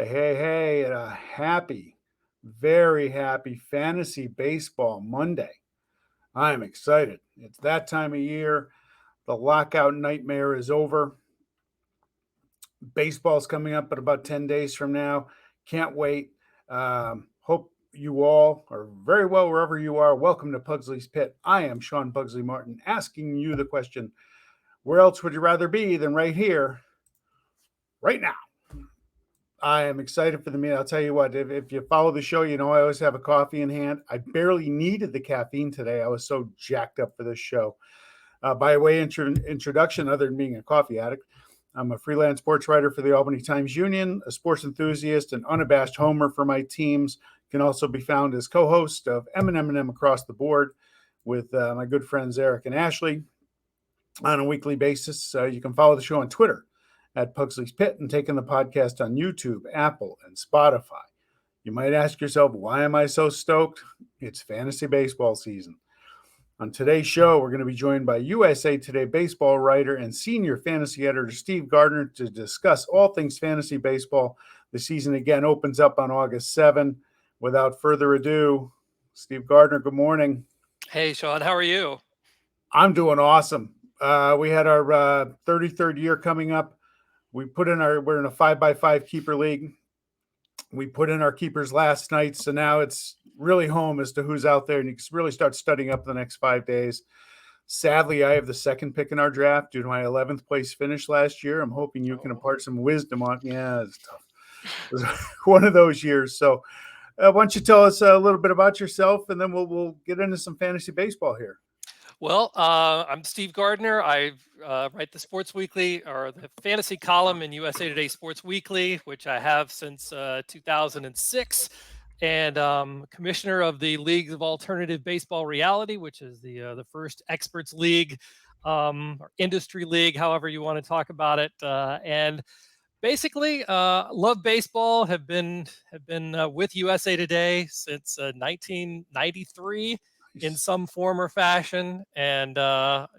Hey, and a happy, very happy Fantasy Baseball Monday. I'm excited. It's that time of year. The lockout nightmare is over. Baseball's coming up in about 10 days from now. Can't wait. Hope you all are very well wherever you are. Welcome to Pugsley's Pit. I am Sean Pugsley Martin asking you the question, where else would you rather be than right here, right now? I am excited for the meeting. I'll tell you what, if you follow the show, you know I always have a coffee in hand. I barely needed the caffeine today. I was so jacked up for this show. By way of introduction, other than being a coffee addict, I'm a freelance sports writer for the Albany Times-Union, a sports enthusiast, and unabashed homer for my teams. Can also be found as co-host of M&M Across the Board with my good friends Eric and Ashley on a weekly basis. You can follow the show on Twitter at Pugsley's Pit and taking the podcast on YouTube, Apple, and Spotify. You might ask yourself, why am I so stoked? It's fantasy baseball season. On today's show, we're going to be joined by USA Today baseball writer and senior fantasy editor Steve Gardner to discuss all things fantasy baseball. The season again opens up on August 7. Without further ado, Steve Gardner, good morning. Hey, Sean, how are you? I'm doing awesome. We had our 33rd year coming up. We're in a 5x5 keeper league. We put in our keepers last night, so now it's really home as to who's out there, and you can really start studying up the next 5 days. Sadly, I have the second pick in our draft due to my 11th place finish last year. I'm hoping you can impart some wisdom on. Yeah, it's tough. It was one of those years. So why don't you tell us a little bit about yourself, and then we'll get into some fantasy baseball here. Well, I'm Steve Gardner. I write the Sports Weekly, or the fantasy column in USA Today Sports Weekly, which I have since 2006, and commissioner of the Leagues of Alternative Baseball Reality, which is the first experts league, or industry league, however you want to talk about it, and basically love baseball. Have been with USA Today since 1993. In some form or fashion, and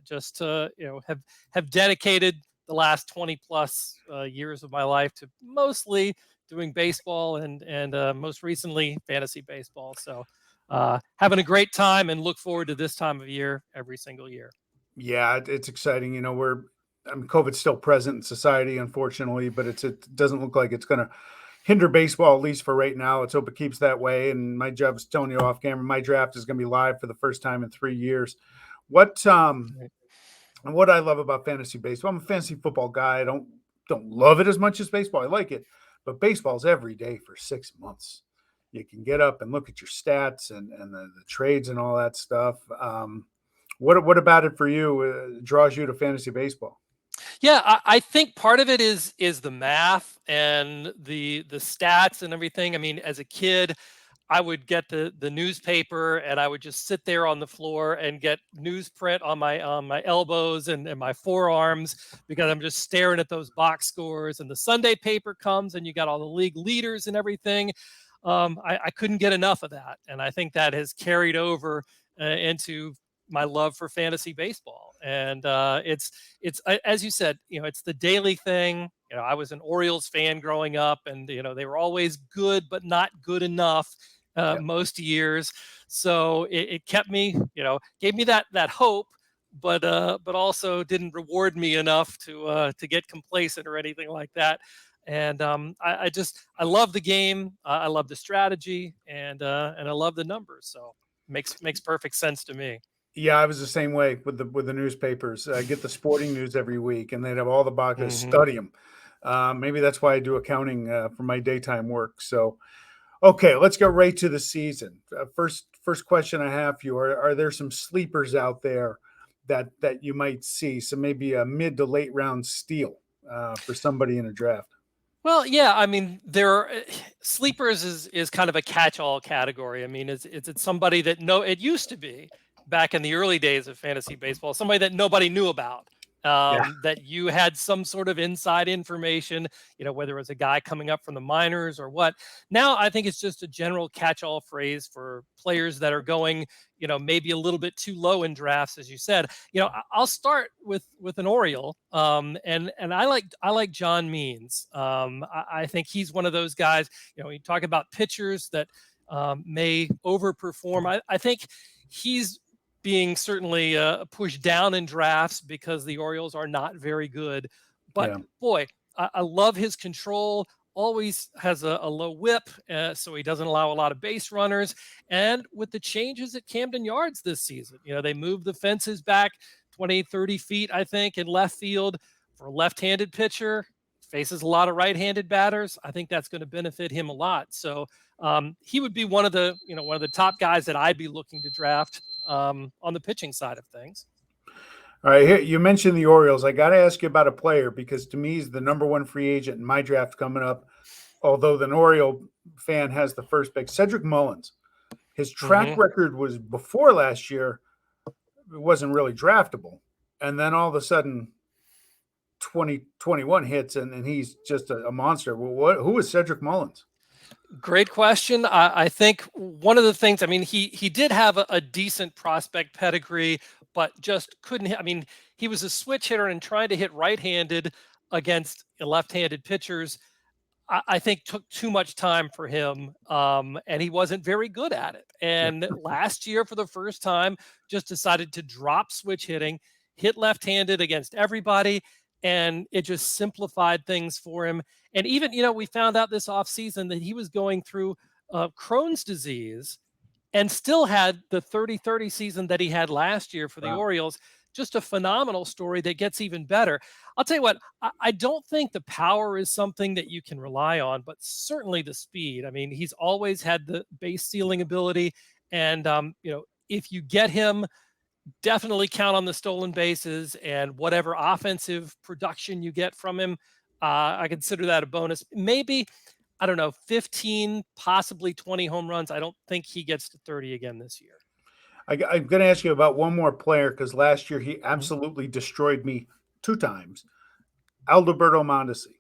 just have dedicated the last 20 plus years of my life to mostly doing baseball and most recently fantasy baseball. So having a great time and look forward to this time of year every single year. Yeah, it's exciting. You know, COVID's still present in society, unfortunately, but it doesn't look like it's going to hinder baseball, at least for right now. Let's hope it keeps that way. And my job is telling you off camera, my draft is going to be live for the first time in 3 years. What I love about fantasy baseball, I'm a fantasy football guy. I don't love it as much as baseball. I like it, but baseball's every day for 6 months. You can get up and look at your stats and the trades and all that stuff. What about it for you draws you to fantasy baseball? Yeah, I think part of it is the math and the stats and everything. I mean, as a kid, I would get the newspaper and I would just sit there on the floor and get newsprint on my elbows and my forearms because I'm just staring at those box scores. And the Sunday paper comes and you got all the league leaders and everything. I couldn't get enough of that, and I think that has carried over into my love for fantasy baseball. And it's as you said, it's the daily thing. I was an Orioles fan growing up, and they were always good but not good enough most years. So it kept me, gave me that hope, but also didn't reward me enough to get complacent or anything like that. And I love the game. I love the strategy, and I love the numbers. So makes perfect sense to me. Yeah, I was the same way with the newspapers. I get the sporting news every week, and they'd have all the boxes, study them. Maybe that's why I do accounting for my daytime work. So, okay, let's go right to the season. First question I have for you: Are there some sleepers out there that you might see? So maybe a mid to late round steal for somebody in a draft. Well, yeah, I mean, there are sleepers is kind of a catch-all category. I mean, it's somebody that it used to be back in the early days of fantasy baseball, somebody that nobody knew about. Yeah. that you had some sort of inside information, whether it was a guy coming up from the minors or what. Now, I think it's just a general catch-all phrase for players that are going, maybe a little bit too low in drafts, as you said. I'll start with an Oriole, and I like John Means. I think he's one of those guys. You talk about pitchers that may overperform. I think he's being certainly pushed down in drafts because the Orioles are not very good. But Yeah. boy, I love his control. Always has a low whip, so he doesn't allow a lot of base runners. And with the changes at Camden Yards this season, they moved the fences back 20, 30 feet, I think, in left field for a left-handed pitcher. Faces a lot of right-handed batters. I think that's going to benefit him a lot. So he would be one of the top guys that I'd be looking to draft on the pitching side of things. All right, here you mentioned the Orioles. I got to ask you about a player because to me he's the number one free agent in my draft coming up. Although the Oriole fan has the first pick, Cedric Mullins. His track record was before last year. It wasn't really draftable, and then all of a sudden, 2021 hits and he's just a monster. Well, who is Cedric Mullins? Great question. I think one of the things, he did have a decent prospect pedigree, but just couldn't hit. He was a switch hitter and trying to hit right-handed against left-handed pitchers. I think took too much time for him, and he wasn't very good at it. And last year, for the first time, just decided to drop switch hitting, hit left-handed against everybody, and it just simplified things for him. And even, we found out this offseason that he was going through Crohn's disease and still had the 30-30 season that he had last year for the Orioles. Just a phenomenal story that gets even better. I'll tell you what, I don't think the power is something that you can rely on, but certainly the speed. He's always had the base stealing ability. And, if you get him, definitely count on the stolen bases and whatever offensive production you get from him. I consider that a bonus. Maybe, I don't know, 15, possibly 20 home runs. I don't think he gets to 30 again this year. I'm going to ask you about one more player because last year he absolutely destroyed me 2 times. Deberto Modesty.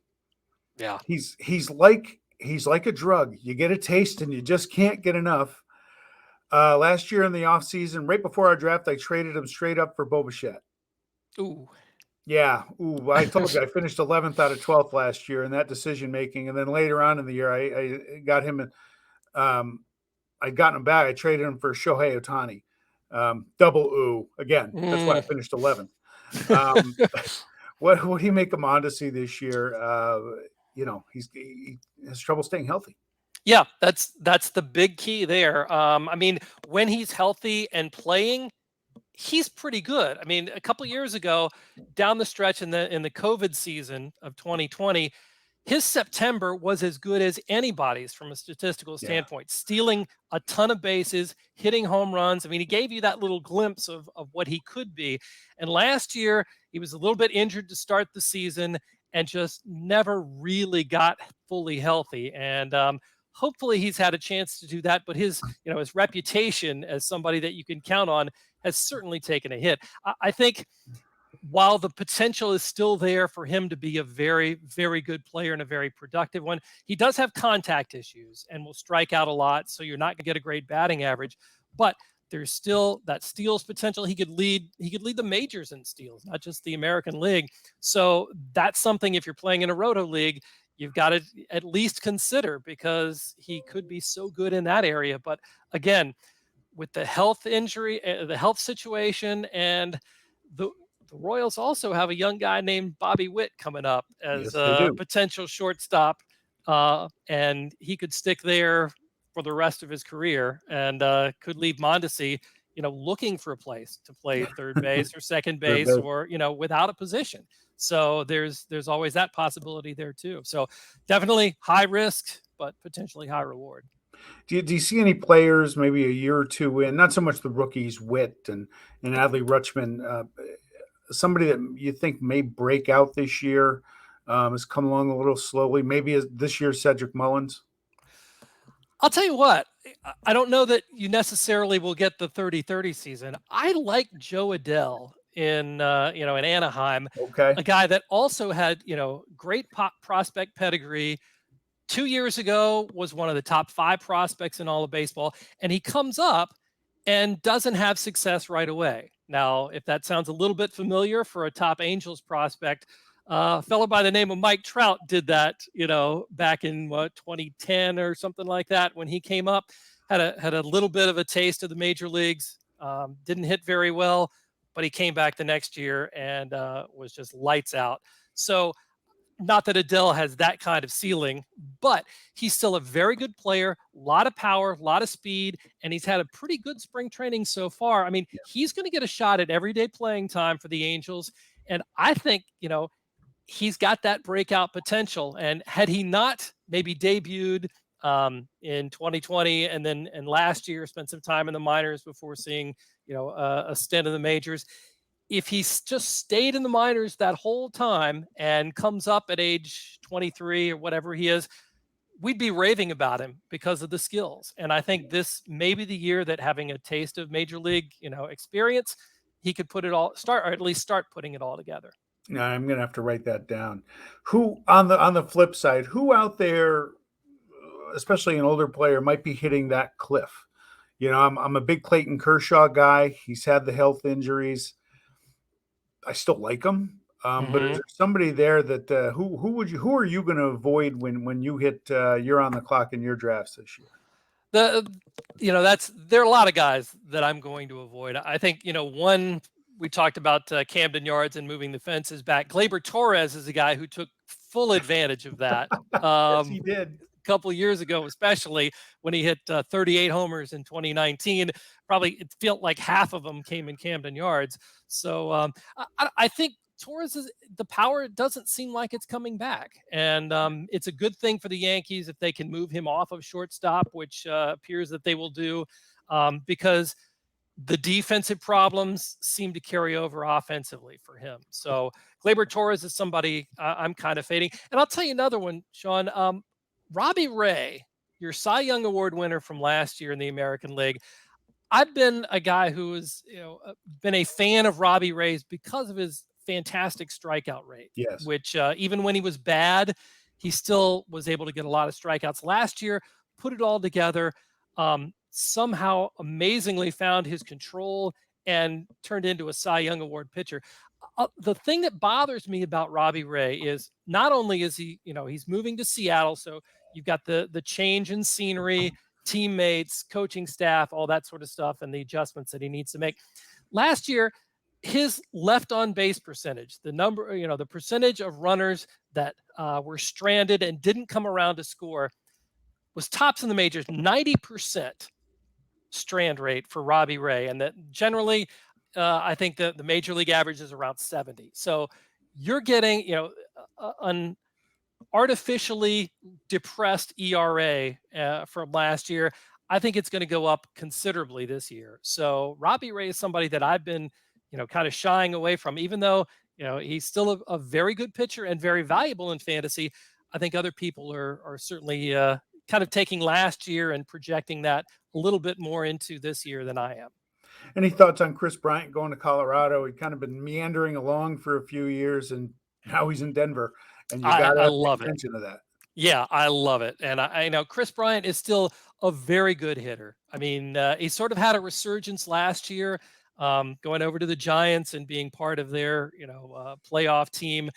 Yeah, he's like a drug. You get a taste and you just can't get enough. Last year in the offseason, right before our draft, I traded him straight up for Bo Bichette. Ooh. Yeah. Ooh, I told you I finished 11th out of 12th last year in that decision making, and then later on in the year, I got him. I'd gotten him back. I traded him for Shohei Ohtani. Double ooh again. That's why I finished 11th. What do you make of Mondesi this year? He has trouble staying healthy. Yeah, that's the big key there. When he's healthy and playing, he's pretty good. A couple of years ago, down the stretch in the COVID season of 2020, his September was as good as anybody's from a statistical standpoint, stealing a ton of bases, hitting home runs. He gave you that little glimpse of what he could be. And last year, he was a little bit injured to start the season and just never really got fully healthy. And hopefully he's had a chance to do that. But his reputation as somebody that you can count on has certainly taken a hit. I think while the potential is still there for him to be a very, very good player and a very productive one, he does have contact issues and will strike out a lot. So you're not going to get a great batting average, but there's still that steals potential. He could lead the majors in steals, not just the American League. So that's something, if you're playing in a roto league, you've got to at least consider, because he could be so good in that area. But again, with the health situation, and the Royals also have a young guy named Bobby Witt coming up as a potential shortstop, and he could stick there for the rest of his career, and could leave Mondesi, looking for a place to play third base or second base, or without a position. So there's always that possibility there too. So definitely high risk, but potentially high reward. Do you see any players maybe a year or two in, not so much the rookies, Witt and Adley Rutschman, somebody that you think may break out this year, has come along a little slowly, maybe this year's Cedric Mullins? I'll tell you what, I don't know that you necessarily will get the 30-30 season. I like Joe Adell in in Anaheim, Okay. a guy that also had great prospect pedigree. 2 years ago was one of the top 5 prospects in all of baseball, and he comes up and doesn't have success right away. Now, if that sounds a little bit familiar for a top Angels prospect, a fellow by the name of Mike Trout did that, back in 2010 or something like that when he came up, had a little bit of a taste of the major leagues, didn't hit very well, but he came back the next year and was just lights out. So not that Adele has that kind of ceiling, but he's still a very good player, a lot of power, a lot of speed, and he's had a pretty good spring training so far. I mean, Yeah. he's going to get a shot at everyday playing time for the Angels. And I think, he's got that breakout potential. And had he not maybe debuted in 2020 and last year spent some time in the minors before seeing, a stint in the majors, if he's just stayed in the minors that whole time and comes up at age 23 or whatever he is, we'd be raving about him because of the skills. And I think this may be the year that, having a taste of major league, experience, he could put it all or at least start putting it all together. Now I'm gonna have to write that down. Who on the flip side, who out there, especially an older player, might be hitting that cliff? I'm a big Clayton Kershaw guy. He's had the health injuries. I still like him. But is Mm-hmm. there somebody there that who are you going to avoid when you hit you're on the clock in your drafts this year? There are a lot of guys that I'm going to avoid. I think one, we talked about Camden Yards and moving the fences back. Gleyber Torres is a guy who took full advantage of that. Yes, he did. Couple of years ago, especially when he hit 38 homers in 2019. Probably it felt like half of them came in Camden Yards. So I think Torres the power doesn't seem like it's coming back, and it's a good thing for the Yankees if they can move him off of shortstop, which appears that they will do, because the defensive problems seem to carry over offensively for him. So Gleyber Torres is somebody I'm kind of fading. And I'll tell you another one, Sean. Robbie Ray, your Cy Young Award winner from last year in the American League. I've been a guy who has, been a fan of Robbie Ray's because of his fantastic strikeout rate. Yes. Which even when he was bad, he still was able to get a lot of strikeouts last year, put it all together, somehow amazingly found his control and turned into a Cy Young Award pitcher. The thing that bothers me about Robbie Ray is not only is he, he's moving to Seattle, so you've got the change in scenery, teammates, coaching staff, all that sort of stuff, and the adjustments that he needs to make. Last year, his left on base percentage, the percentage of runners that were stranded and didn't come around to score, was tops in the majors, 90% strand rate for Robbie Ray. And that generally, I think the major league average is around 70. So you're getting, an artificially depressed ERA from last year. I think it's going to go up considerably this year. So Robbie Ray is somebody that I've been, kind of shying away from, even though, he's still a very good pitcher and very valuable in fantasy. I think other people are certainly kind of taking last year and projecting that a little bit more into this year than I am. Any thoughts on Chris Bryant going to Colorado? He'd kind of been meandering along for a few years, and now he's in Denver, and you got to I pay love it. attention to that. Yeah, I love it. And I know Chris Bryant is still a very good hitter. I mean, he sort of had a resurgence last year, going over to the Giants and being part of their, playoff team.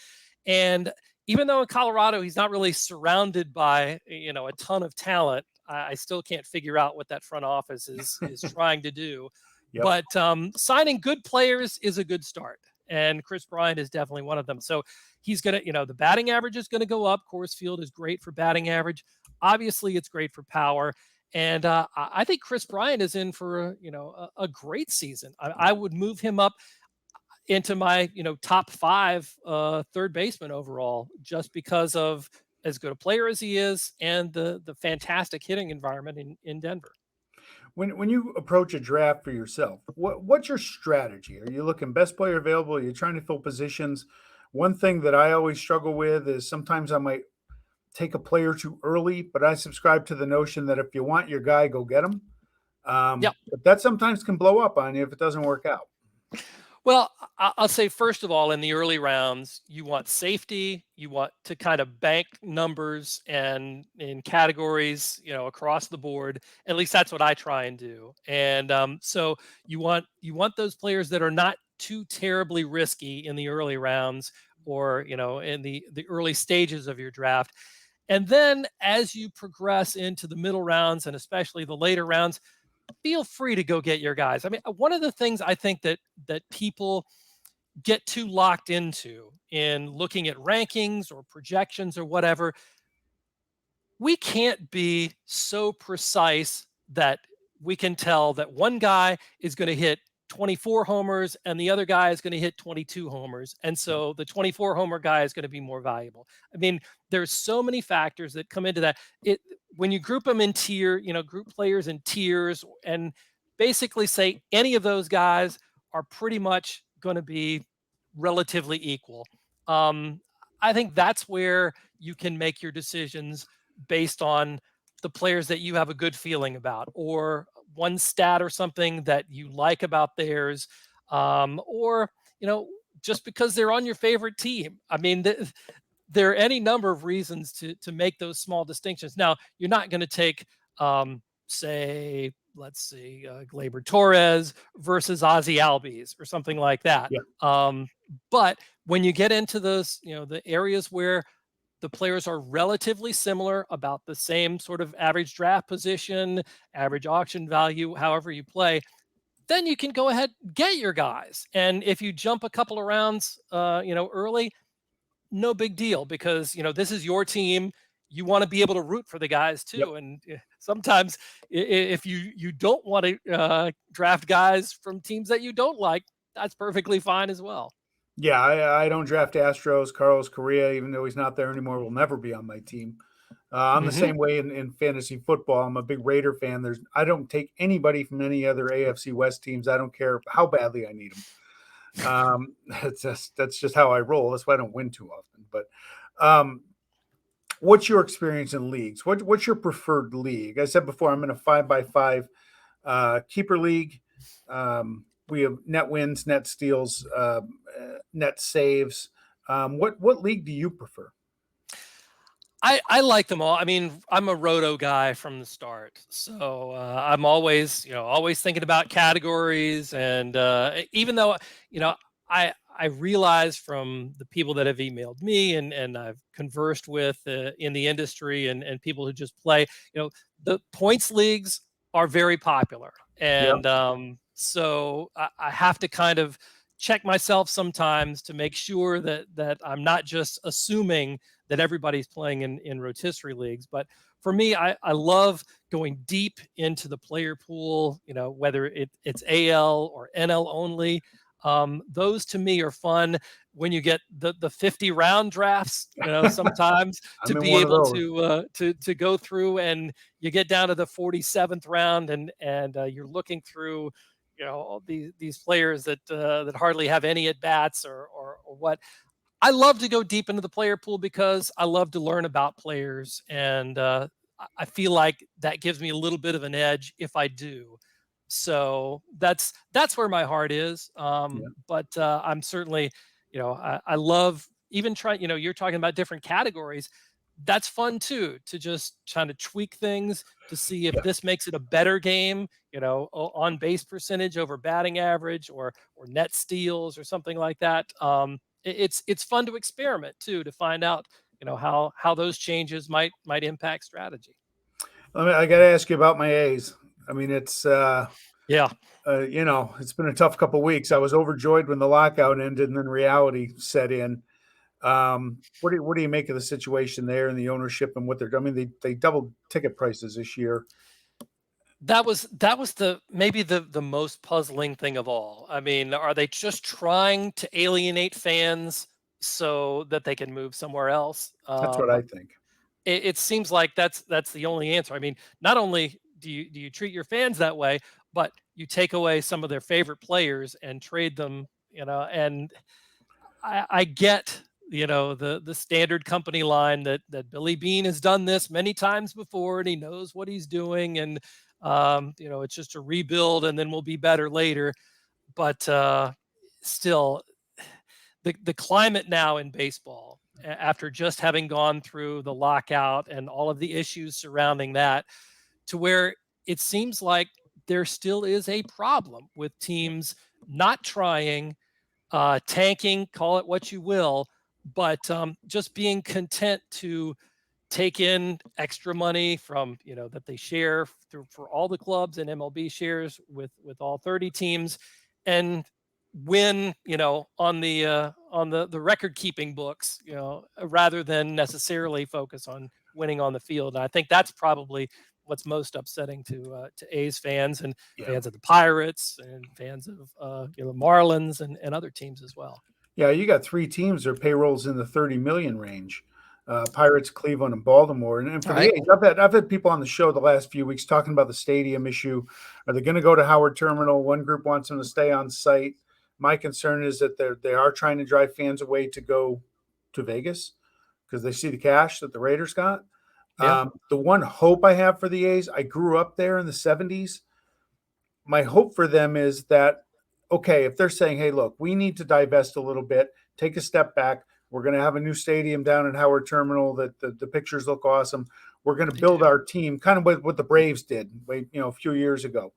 And even though in Colorado, he's not really surrounded by, a ton of talent, I still can't figure out what that front office is trying to do. Yep. But signing good players is a good start. And Chris Bryant is definitely one of them. So he's going to, the batting average is going to go up. Coors Field is great for batting average. Obviously, it's great for power. And I think Chris Bryant is in for, a great season. I would move him up into my, top 5 third baseman overall, just because of as good a player as he is and the fantastic hitting environment in Denver. When you approach a draft for yourself, what's your strategy? Are you looking best player available? Are you trying to fill positions? One thing that I always struggle with is sometimes I might take a player too early, but I subscribe to the notion that if you want your guy, go get him. Yep. But that sometimes can blow up on you if it doesn't work out. Well, I'll say first of all, in the early rounds, you want safety. You want to kind of bank numbers and in categories, across the board. At least that's what I try and do. And so you want those players that are not too terribly risky in the early rounds, or in the early stages of your draft. And then as you progress into the middle rounds and especially the later rounds, feel free to go get your guys. I mean, one of the things I think that people get too locked into in looking at rankings or projections or whatever, we can't be so precise that we can tell that one guy is going to hit 24 homers and the other guy is going to hit 22 homers. And Yep. so the 24 homer guy is going to be more valuable. I mean, there's so many factors that come into that. It When you group them in group players in tiers and basically say any of those guys are pretty much going to be relatively equal. Um, I think that's where you can make your decisions based on the players that you have a good feeling about, or one stat or something that you like about theirs, or just because they're on your favorite team. I mean, there are any number of reasons to make those small distinctions. Now, you're not going to take, say, let's see, Gleyber Torres versus Ozzy Albies or something like that. Yeah. But when you get into those, the areas where the players are relatively similar, about the same sort of average draft position, average auction value, however you play, then you can go ahead, get your guys. And if you jump a couple of rounds, early, no big deal, because this is your team. You want to be able to root for the guys Yep. too. And sometimes if you don't want to draft guys from teams that you don't like, that's perfectly fine as well. Yeah, I don't draft Astros. Carlos Correa, even though he's not there anymore, will never be on my team. I'm the Hmm. same way in fantasy football. I'm a big Raider fan. I don't take anybody from any other AFC West teams. I don't care how badly I need them. That's just how I roll. That's why I don't win too often. But um, what's your experience in leagues? What's your preferred league? I said before, I'm in a 5x5 keeper league. We have net wins, net steals, net saves. What league do you prefer? I like them all. I mean, I'm a roto guy from the start, so I'm always thinking about categories. And even though you know I realize from the people that have emailed me and I've conversed with in the industry, and people who just play, the points leagues are very popular. Yep. And so I have to kind of check myself sometimes to make sure that I'm not just assuming that everybody's playing in rotisserie leagues. But for me, I love going deep into the player pool, whether it's AL or NL only. Those to me are fun when you get the 50 round drafts, sometimes I'm to in be one of able those. to go through, and you get down to the 47th round, and you're looking through, all these players that hardly have any at bats, or what. I love to go deep into the player pool because I love to learn about players, and I feel like that gives me a little bit of an edge if I do. So that's where my heart is. Yeah. But I'm certainly, I love even trying. You're talking about different categories. That's fun too, to just kind of tweak things to see if Yeah. this makes it a better game. On base percentage over batting average, or net steals or something like that. It's fun to experiment too, to find out how those changes might impact strategy. I got to ask you about my A's. I mean, Yeah. it's been a tough couple weeks. I was overjoyed when the lockout ended, and then reality set in. What do you make of the situation there and the ownership and what they're doing? I mean, they doubled ticket prices this year. That was the maybe the most puzzling thing of all. I mean, are they just trying to alienate fans so that they can move somewhere else? That's what I think. It seems like that's the only answer. I mean, not only do you treat your fans that way, but you take away some of their favorite players and trade them. And I get, the standard company line that Billy Bean has done this many times before, and he knows what he's doing, and it's just a rebuild, and then we'll be better later. But still, the climate now in baseball, after just having gone through the lockout and all of the issues surrounding that, to where it seems like there still is a problem with teams not trying, tanking, call it what you will, but just being content to take in extra money from, that they share through for all the clubs, and MLB shares with all 30 teams, and win, on the record keeping books, rather than necessarily focus on winning on the field. And I think that's probably what's most upsetting to A's fans and Yeah. fans of the Pirates and fans of the Marlins and other teams as well. Yeah, you got 3 teams, their payrolls in the 30 million range. Pirates, Cleveland, and Baltimore. And for All the right. A's, I've had people on the show the last few weeks talking about the stadium issue. Are they going to go to Howard Terminal? One group wants them to stay on site. My concern is that they are trying to drive fans away to go to Vegas because they see the cash that the Raiders got. Yeah. The one hope I have for the A's, I grew up there in the 70s. My hope for them is that, okay, if they're saying, hey, look, we need to divest a little bit, take a step back. We're going to have a new stadium down at Howard Terminal that the pictures look awesome. We're going to build our team kind of what the Braves did, a few years ago.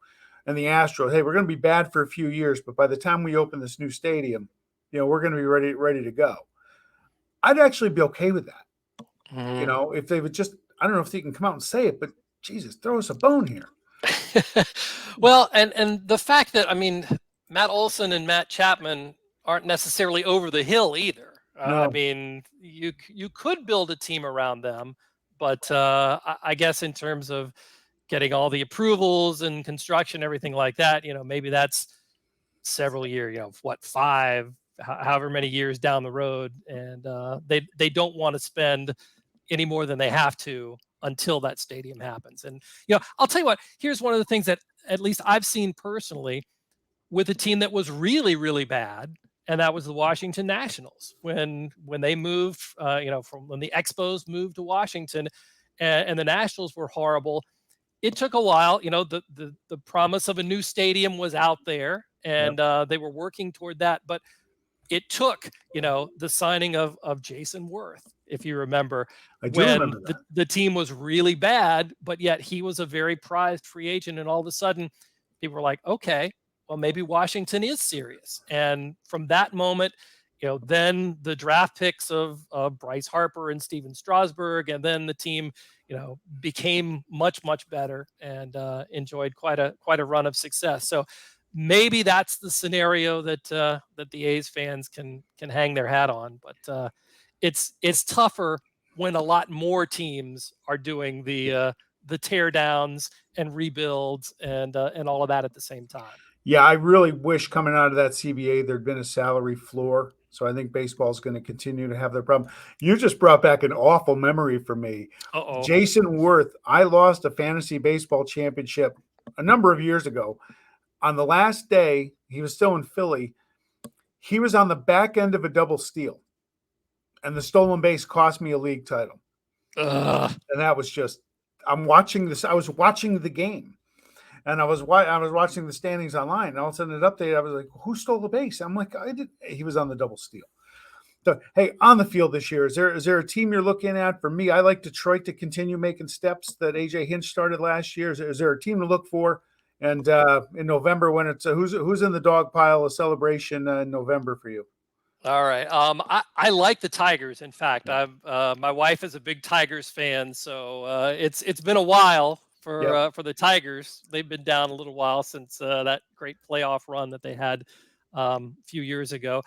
And the Astros, hey, we're going to be bad for a few years, but by the time we open this new stadium, we're going to be ready to go. I'd actually be okay with that. Mhm. If they would just, I don't know if they can come out and say it, but Jesus, throw us a bone here. Well, and the fact that, Matt Olson and Matt Chapman aren't necessarily over the hill either. No. You could build a team around them, but I guess in terms of getting all the approvals and construction, everything like that, maybe that's several years, 5, however many years down the road, and they don't want to spend any more than they have to until that stadium happens. And I'll tell you what, here's one of the things that at least I've seen personally with a team that was really, really bad, and that was the Washington Nationals when they moved, from when the Expos moved to Washington, and the Nationals were horrible. It took a while. The promise of a new stadium was out there, and they were working toward that, but it took, the signing of Jason Worth, if you remember, I do when remember that. the team was really bad, but yet he was a very prized free agent. And all of a sudden, people were like, okay, well, maybe Washington is serious. And from that moment, then the draft picks of Bryce Harper and Steven Strasburg, and then the team, became much, much better and enjoyed quite a run of success. So maybe that's the scenario that the A's fans can hang their hat on. But it's tougher when a lot more teams are doing the tear downs and rebuilds and all of that at the same time. Yeah, I really wish coming out of that CBA there'd been a salary floor. So I think baseball is going to continue to have their problem. You just brought back an awful memory for me. Uh-oh. Jason Worth, I lost a fantasy baseball championship a number of years ago. On the last day, he was still in Philly. He was on the back end of a double steal, and the stolen base cost me a league title. And that was just, I'm watching this. I was watching the game, and I was watching the standings online, and all of a sudden it updated. I was like, who stole the base? I'm like, I did. He was on the double steal. So, hey, on the field this year, is there a team you're looking at? For me, I like Detroit to continue making steps that AJ Hinch started last year. Is there a team to look for? And in November, when it's who's in the dog pile of celebration in November for you? All right. I like the Tigers. In fact, my wife is a big Tigers fan, so it's been a while for the Tigers. They've been down a little while since that great playoff run that they had a few years ago.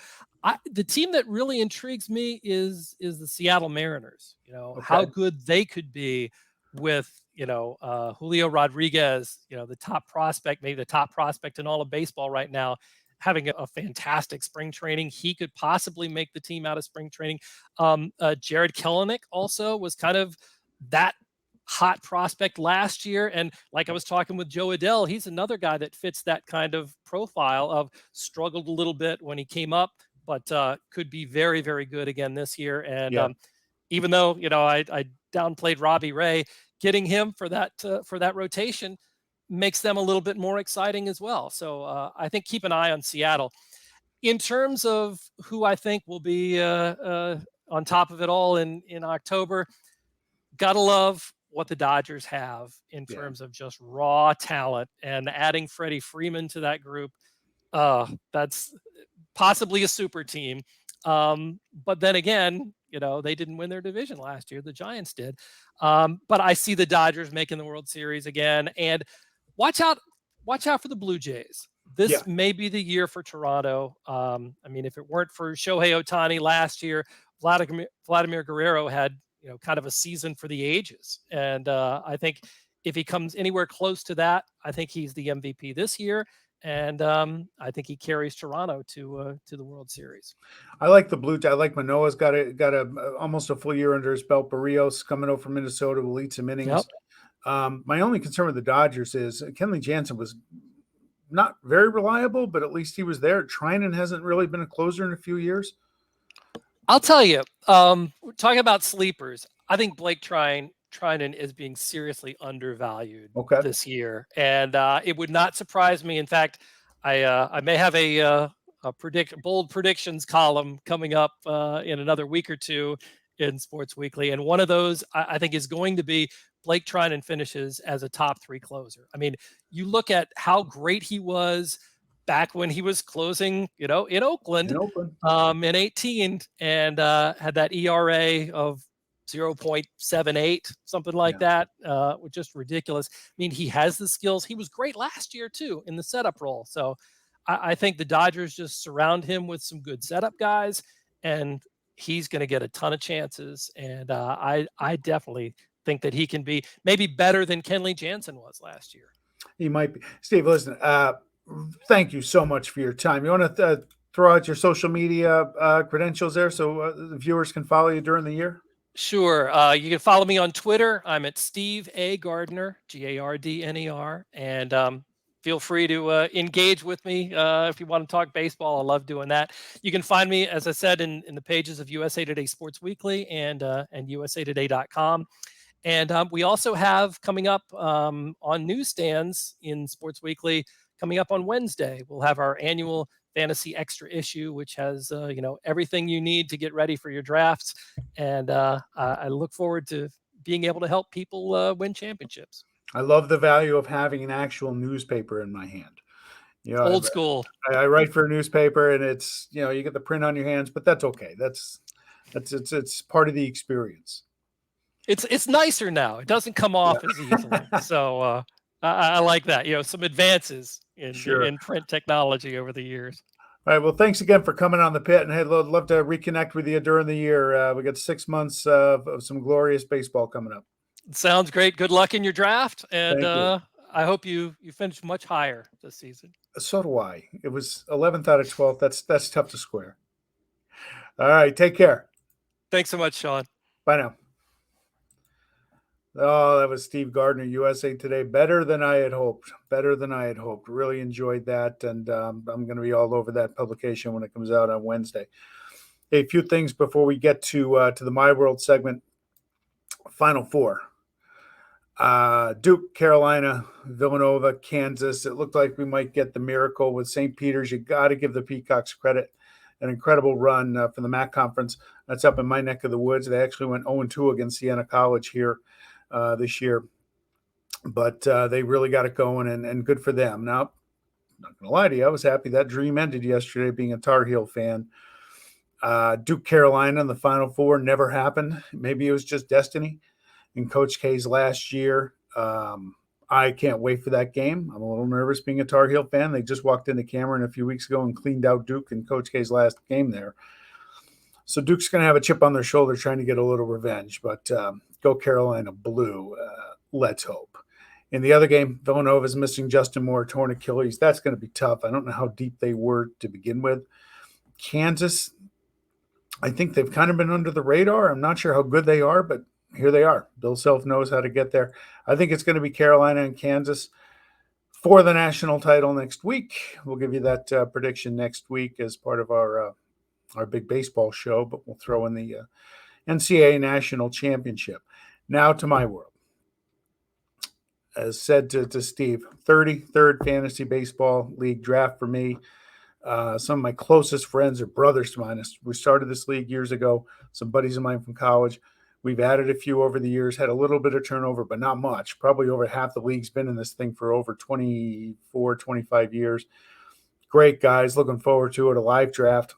The team that really intrigues me is the Seattle Mariners. How good they could be with Julio Rodriguez, the top prospect, maybe the top prospect in all of baseball right now, having a fantastic spring training. He could possibly make the team out of spring training. Jared Kellenick also was kind of that hot prospect last year. And like I was talking with Joe Adell, he's another guy that fits that kind of profile of struggled a little bit when he came up, but could be very, very good again this year. And even though, I downplayed Robbie Ray, getting him for that rotation makes them a little bit more exciting as well. So I think keep an eye on Seattle. In terms of who I think will be on top of it all in October, gotta love what the Dodgers have in terms of just raw talent, and adding Freddie Freeman to that group. That's possibly a super team. But then again, they didn't win their division last year. The Giants did. But I see the Dodgers making the World Series again. And watch out for the Blue Jays. This may be the year for Toronto. I mean, if it weren't for Shohei Ohtani last year, Vladimir Guerrero had kind of a season for the ages. And I think if he comes anywhere close to that, I think he's the MVP this year. And I think he carries Toronto to the World Series. I like the Blue Jays. I like Manoah's got almost a full year under his belt. Barrios coming over from Minnesota will lead some innings. Yep. My only concern with the Dodgers is Kenley Jansen was not very reliable, but at least he was there. Treinen hasn't really been a closer in a few years. I'll tell you, talking about sleepers, I think Blake Treinen is being seriously undervalued this year, and it would not surprise me. In fact, I may have a bold predictions column coming up in another week or two in Sports Weekly, and one of those I think is going to be Blake Treinen finishes as a top 3 closer. I mean, you look at how great he was back when he was closing, in Oakland, in 18, and had that ERA of 0.78, something like that, which just ridiculous. I mean, he has the skills. He was great last year too in the setup role. So I think the Dodgers just surround him with some good setup guys, and he's going to get a ton of chances. And I definitely think that he can be maybe better than Kenley Jansen was last year. He might be. Steve, listen, thank you so much for your time. You want to throw out your social media credentials there so the viewers can follow you during the year? Sure. You can follow me on Twitter. I'm at Steve A. Gardner, Gardner. And feel free to engage with me if you want to talk baseball. I love doing that. You can find me, as I said, in the pages of USA Today Sports Weekly and usatoday.com. And we also have coming up on newsstands in Sports Weekly coming up on Wednesday. We'll have our annual Fantasy Extra issue, which has everything you need to get ready for your drafts. And I look forward to being able to help people win championships. I love the value of having an actual newspaper in my hand. Old school. I write for a newspaper, and it's you get the print on your hands, but that's okay. It's part of the experience. It's nicer now. It doesn't come off as easily. So I like that. Some advances in print technology over the years. All right. Well, thanks again for coming on the Pit, and I'd love to reconnect with you during the year. We got 6 months of some glorious baseball coming up. Sounds great. Good luck in your draft, and I hope you finish much higher this season. So do I. It was 11th out of 12th. That's tough to square. All right. Take care. Thanks so much, Sean. Bye now. Oh, that was Steve Gardner, USA Today. Better than I had hoped. Really enjoyed that, and I'm going to be all over that publication when it comes out on Wednesday. Hey, a few things before we get to the My World segment. Final four. Duke, Carolina, Villanova, Kansas. It looked like we might get the miracle with St. Peter's. You got to give the Peacocks credit. An incredible run for the MAC Conference. That's up in my neck of the woods. They actually went 0-2 against Siena College here this year. But they really got it going, and good for them. Now, I'm not going to lie to you, I was happy that dream ended yesterday being a Tar Heel fan. Duke, Carolina in the Final Four never happened. Maybe it was just destiny in Coach K's last year. I can't wait for that game. I'm a little nervous being a Tar Heel fan. They just walked into Cameron a few weeks ago and cleaned out Duke in Coach K's last game there. So Duke's going to have a chip on their shoulder trying to get a little revenge. But go Carolina Blue. Let's hope. In the other game, Villanova's missing Justin Moore, torn Achilles. That's going to be tough. I don't know how deep they were to begin with. Kansas, I think they've kind of been under the radar. I'm not sure how good they are, but here they are. Bill Self knows how to get there. I think it's going to be Carolina and Kansas for the national title next week. We'll give you that prediction next week as part of our big baseball show, but we'll throw in the NCAA National Championship. Now to my world. As said to Steve, 33rd Fantasy Baseball League draft for me. Some of my closest friends are brothers to mine. We started this league years ago. Some buddies of mine from college. We've added a few over the years, had a little bit of turnover, but not much. Probably over half the league's been in this thing for over 24, 25 years. Great guys. Looking forward to it. A live draft.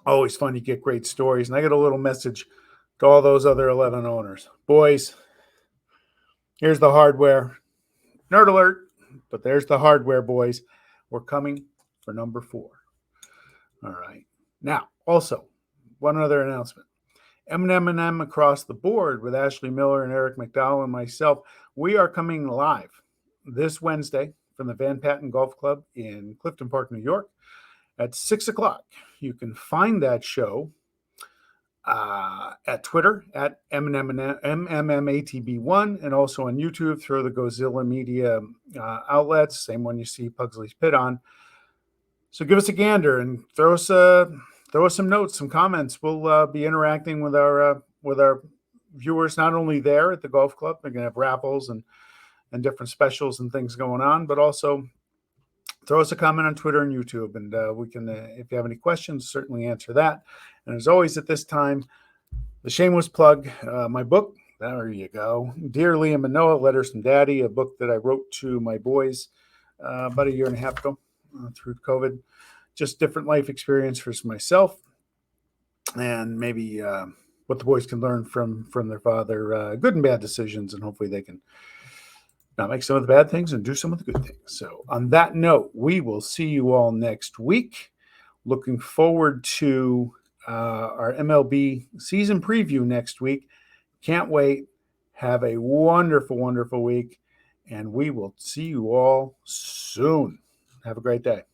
Always fun. You get great stories. And I get a little message to all those other 11 owners. Boys, here's the hardware. Nerd alert, but there's the hardware, boys. We're coming for number 4. All right. Now, also, one other announcement. M&M across the board with Ashley Miller and Eric McDowell and myself. We are coming live this Wednesday from the Van Patten Golf Club in Clifton Park, New York at 6 o'clock. You can find that show at Twitter at MMMATB1 and also on YouTube through the Gozilla Media outlets, same one you see Pugsley's Pit on. So give us a gander and throw us some notes, some comments. We'll be interacting with our viewers not only there at the golf club. They're going to have raffles and different specials and things going on, but also throw us a comment on Twitter and YouTube, and we can, if you have any questions, certainly answer that. And as always, at this time, the shameless plug, my book. There you go, Dear Liam and Noah, Letters from Daddy, a book that I wrote to my boys about a year and a half ago through COVID. Just different life experience for myself, and maybe what the boys can learn from their father, good and bad decisions, and hopefully they can not make some of the bad things and do some of the good things. So on that note, we will see you all next week. Looking forward to our MLB season preview next week. Can't wait. Have a wonderful, wonderful week, and we will see you all soon. Have a great day.